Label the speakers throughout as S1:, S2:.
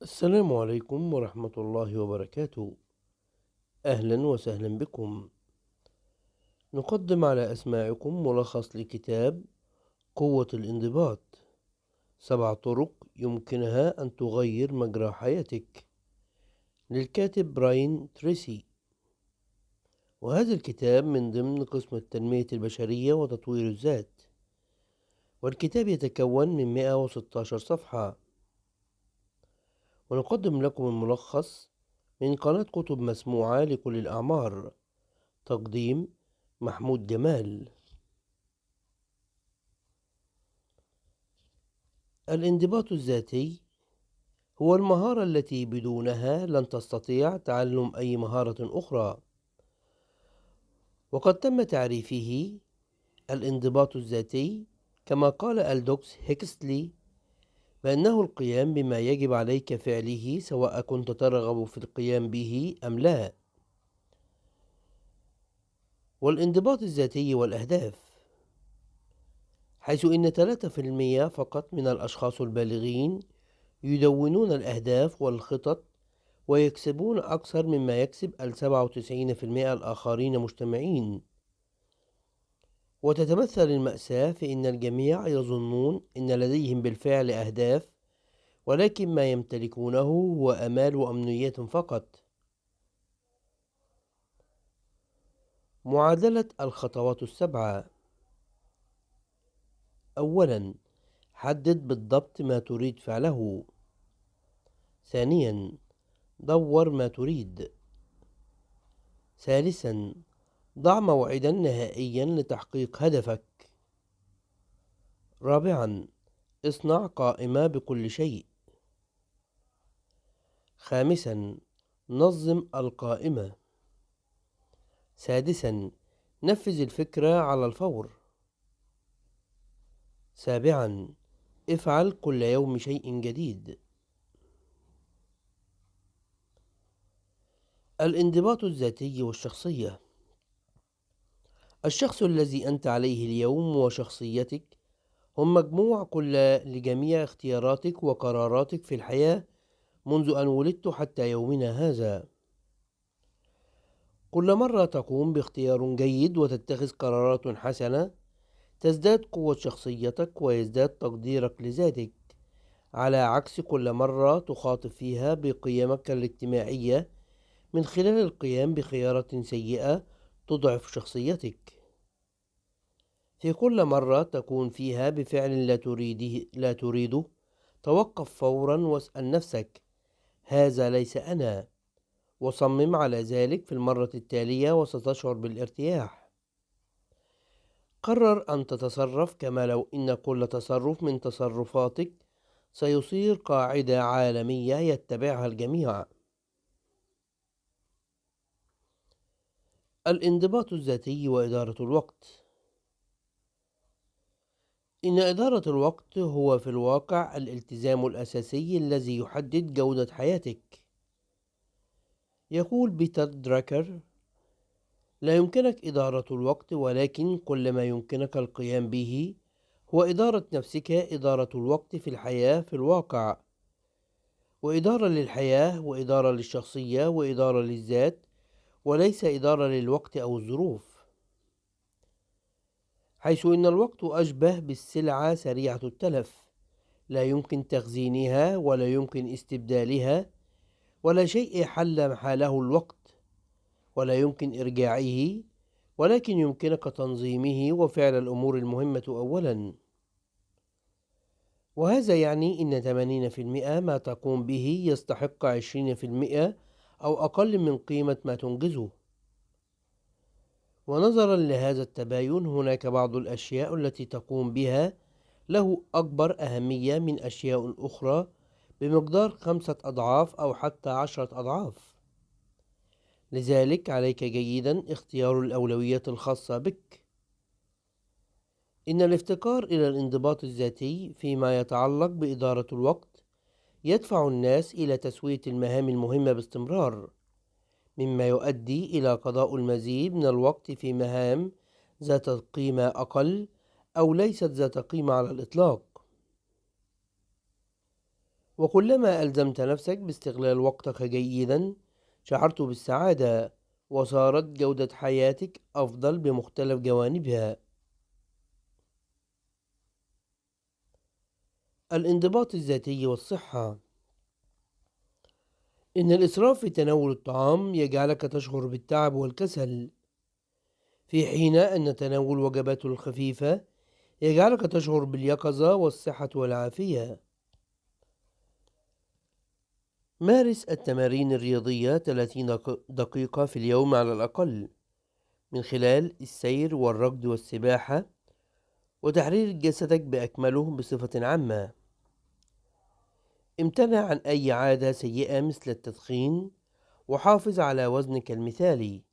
S1: السلام عليكم ورحمة الله وبركاته. أهلا وسهلا بكم. نقدم على أسماعكم ملخص لكتاب قوة الانضباط، 7 طرق يمكنها أن تغير مجرى حياتك، للكاتب براين تريسي. وهذا الكتاب من ضمن قسم التنمية البشرية وتطوير الذات، والكتاب يتكون من 116 صفحة. ونقدم لكم الملخص من قناة كتب مسموعة لكل الأعمار، تقديم محمود جمال. الانضباط الذاتي هو المهارة التي بدونها لن تستطيع تعلم أي مهارة أخرى. وقد تم تعريفه: الانضباط الذاتي كما قال ألدوكس هيكسلي بأنه القيام بما يجب عليك فعله سواء كنت ترغب في القيام به أم لا. والانضباط الذاتي والأهداف، حيث إن 3% فقط من الأشخاص البالغين يدونون الأهداف والخطط، ويكسبون أكثر مما يكسب 97% الآخرين مجتمعين. وتتمثل المأساة في أن الجميع يظنون أن لديهم بالفعل أهداف، ولكن ما يمتلكونه هو آمال وأمنيات فقط. معادلة الخطوات ال7: أولاً، حدد بالضبط ما تريد فعله. ثانياً، دور ما تريد. ثالثاً، ضع موعداً نهائياً لتحقيق هدفك. رابعاً، اصنع قائمة بكل شيء. خامساً، نظم القائمة. سادساً، نفذ الفكرة على الفور. سابعاً، افعل كل يوم شيء جديد. الانضباط الذاتي والشخصية. الشخص الذي أنت عليه اليوم وشخصيتك هم مجموع لجميع اختياراتك وقراراتك في الحياة منذ أن ولدت حتى يومنا هذا. كل مرة تقوم باختيار جيد وتتخذ قرارات حسنة، تزداد قوة شخصيتك ويزداد تقديرك لذاتك، على عكس كل مرة تخاطب فيها بقيمك الاجتماعية من خلال القيام بخيارات سيئة تضعف شخصيتك. في كل مرة تكون فيها بفعل لا تريده، توقف فورا واسأل نفسك: هذا ليس أنا؟ وصمم على ذلك في المرة التالية وستشعر بالارتياح. قرر أن تتصرف كما لو إن كل تصرف من تصرفاتك سيصير قاعدة عالمية يتبعها الجميع. الانضباط الذاتي وإدارة الوقت. إن إدارة الوقت هو في الواقع الالتزام الأساسي الذي يحدد جودة حياتك. يقول بيتر دراكر: لا يمكنك إدارة الوقت، ولكن كل ما يمكنك القيام به هو إدارة نفسك. إدارة الوقت في الحياة في الواقع، وإدارة للحياة، وإدارة للشخصية، وإدارة للذات، وليس إدارة للوقت أو الظروف. حيث إن الوقت أشبه بالسلعة سريعة التلف، لا يمكن تخزينها ولا يمكن استبدالها، ولا شيء حل محاله الوقت، ولا يمكن إرجاعه، ولكن يمكنك تنظيمه وفعل الأمور المهمة أولا. وهذا يعني أن 80% ما تقوم به يستحق 20% أو أقل من قيمة ما تنجزه. ونظرا لهذا التباين، هناك بعض الأشياء التي تقوم بها له أكبر أهمية من أشياء أخرى بمقدار 5 أضعاف أو حتى 10 أضعاف. لذلك عليك جيدا اختيار الأولويات الخاصة بك. إن الافتقار إلى الانضباط الذاتي فيما يتعلق بإدارة الوقت يدفع الناس إلى تسوية المهام المهمة باستمرار، مما يؤدي إلى قضاء المزيد من الوقت في مهام ذات قيمة أقل أو ليست ذات قيمة على الإطلاق. وكلما ألزمت نفسك باستغلال وقتك جيدا شعرت بالسعادة، وصارت جودة حياتك أفضل بمختلف جوانبها. الانضباط الذاتي والصحة. إن الإسراف في تناول الطعام يجعلك تشعر بالتعب والكسل، في حين أن تناول وجبات الخفيفة يجعلك تشعر باليقظة والصحة والعافية. مارس التمارين الرياضية 30 دقيقة في اليوم على الأقل، من خلال السير والركض والسباحة وتحرير جسدك بأكمله. بصفة عامة، امتنع عن أي عادة سيئة مثل التدخين، وحافظ على وزنك المثالي،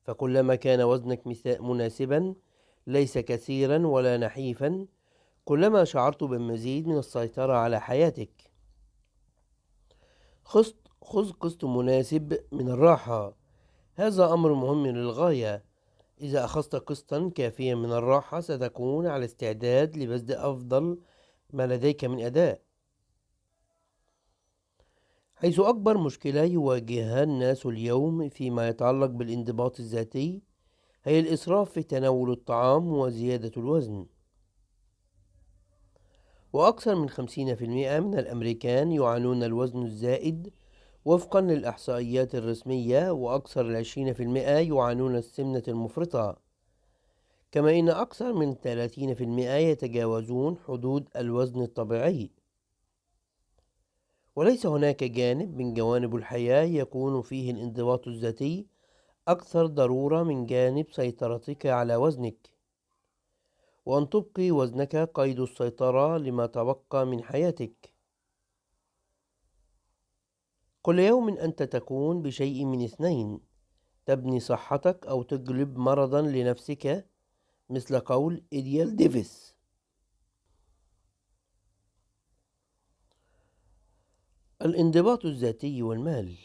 S1: فكلما كان وزنك مناسبا ليس كثيرا ولا نحيفا كلما شعرت بالمزيد من السيطرة على حياتك. خذ قسط مناسب من الراحة، هذا أمر مهم للغاية. إذا أخذت قسطا كافيا من الراحة ستكون على استعداد لبذل أفضل ما لديك من أداء. حيث أكبر مشكلة يواجهها الناس اليوم فيما يتعلق بالانضباط الذاتي هي الإسراف في تناول الطعام وزيادة الوزن. وأكثر من 50% من الأمريكان يعانون الوزن الزائد وفقا للإحصائيات الرسمية، وأكثر 20% يعانون السمنة المفرطة، كما إن أكثر من 30% يتجاوزون حدود الوزن الطبيعي. وليس هناك جانب من جوانب الحياة يكون فيه الانضباط الذاتي أكثر ضرورة من جانب سيطرتك على وزنك، وأن تبقي وزنك قيد السيطرة لما تبقى من حياتك. كل يوم أنت تكون بشيء من اثنين: تبني صحتك أو تجلب مرضا لنفسك، مثل قول إديال ديفيس. الانضباط الذاتي والمال.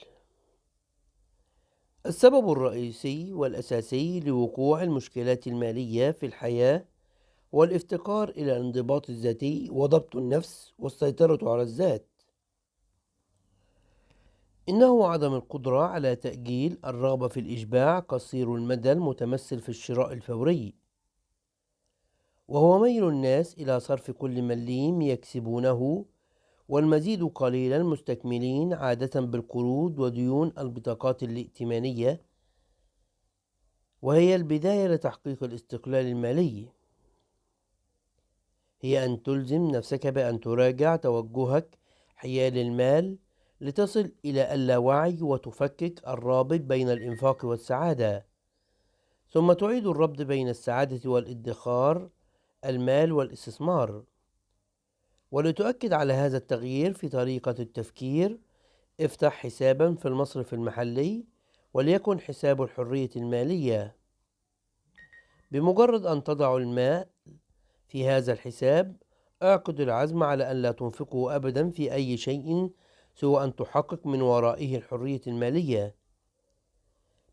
S1: السبب الرئيسي والأساسي لوقوع المشكلات المالية في الحياة هو الافتقار إلى الانضباط الذاتي وضبط النفس والسيطرة على الذات. إنه عدم القدرة على تأجيل الرغبة في الإشباع قصير المدى المتمثل في الشراء الفوري، وهو ميل الناس إلى صرف كل مليم يكسبونه والمزيد قليلا، مستكملين عادة بالقروض وديون البطاقات الائتمانية، وهي البداية لتحقيق الاستقلال المالي. هي أن تلزم نفسك بأن تراجع توجهك حيال المال لتصل إلى اللاوعي وتفكك الرابط بين الإنفاق والسعادة، ثم تعيد الربط بين السعادة والادخار، المال والاستثمار. ولتؤكد على هذا التغيير في طريقة التفكير، افتح حسابا في المصرف المحلي وليكن حساب الحرية المالية. بمجرد أن تضع المال في هذا الحساب اعقد العزم على أن لا تنفقه أبدا في أي شيء سوى أن تحقق من ورائه الحرية المالية،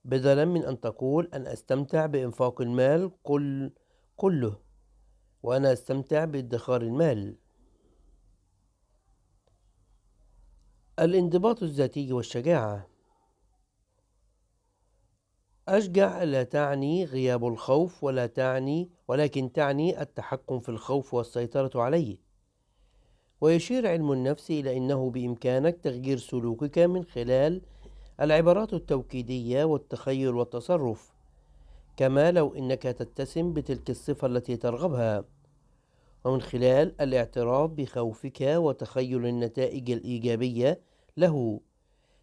S1: بدلا من أن تقول أنا أستمتع بإنفاق المال كله وأنا أستمتع بادخار المال. الانضباط الذاتي والشجاعة. أشجع لا تعني غياب الخوف ولكن تعني التحكم في الخوف والسيطرة عليه. ويشير علم النفس إلى أنه بإمكانك تغيير سلوكك من خلال العبارات التوكيدية والتخيل والتصرف، كما لو أنك تتسم بتلك الصفة التي ترغبها، ومن خلال الاعتراف بخوفك وتخيل النتائج الإيجابية له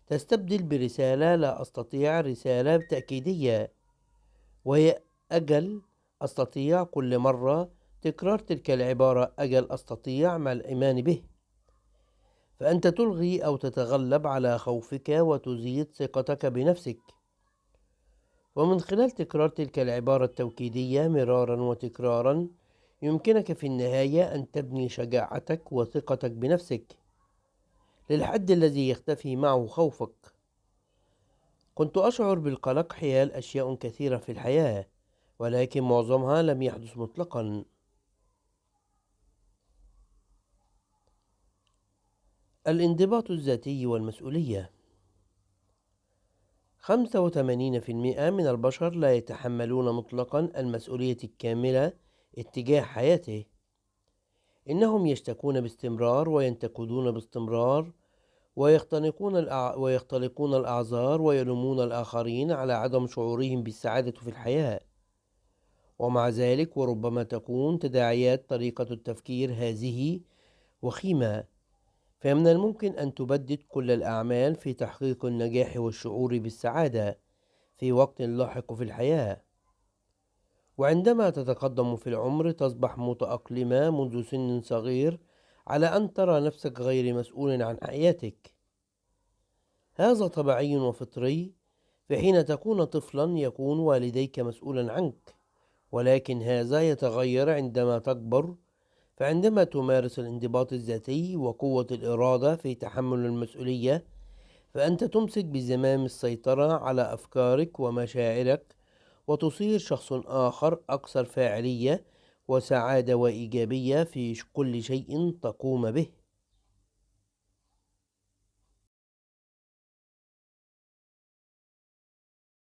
S1: تستبدل برسالة لا أستطيع رسالة تأكيدية، وهي أجل أستطيع. كل مرة تكرار تلك العبارة أجل أستطيع مع الإيمان به، فأنت تلغي أو تتغلب على خوفك وتزيد ثقتك بنفسك. ومن خلال تكرار تلك العبارة التوكيدية مرارا وتكرارا يمكنك في النهاية أن تبني شجاعتك وثقتك بنفسك للحد الذي يختفي معه خوفك. كنت أشعر بالقلق حيال أشياء كثيرة في الحياة، ولكن معظمها لم يحدث مطلقا. الانضباط الذاتي والمسؤولية. 85% من البشر لا يتحملون مطلقا المسؤولية الكاملة اتجاه حياته. إنهم يشتكون باستمرار وينتقدون باستمرار ويختلقون الأعذار ويلومون الآخرين على عدم شعورهم بالسعادة في الحياة. ومع ذلك وربما تكون تداعيات طريقة التفكير هذه وخيمة، فمن الممكن أن تبدد كل الأعمال في تحقيق النجاح والشعور بالسعادة في وقت لاحق في الحياة. وعندما تتقدم في العمر تصبح متأقلمة منذ سن صغير على أن ترى نفسك غير مسؤول عن حياتك. هذا طبيعي وفطري، فحين تكون طفلا يكون والديك مسؤولا عنك، ولكن هذا يتغير عندما تكبر. فعندما تمارس الانضباط الذاتي وقوة الإرادة في تحمل المسؤولية، فأنت تمسك بزمام السيطرة على أفكارك ومشاعرك، وتصير شخص آخر أكثر فاعلية وسعادة وإيجابية في كل شيء تقوم به.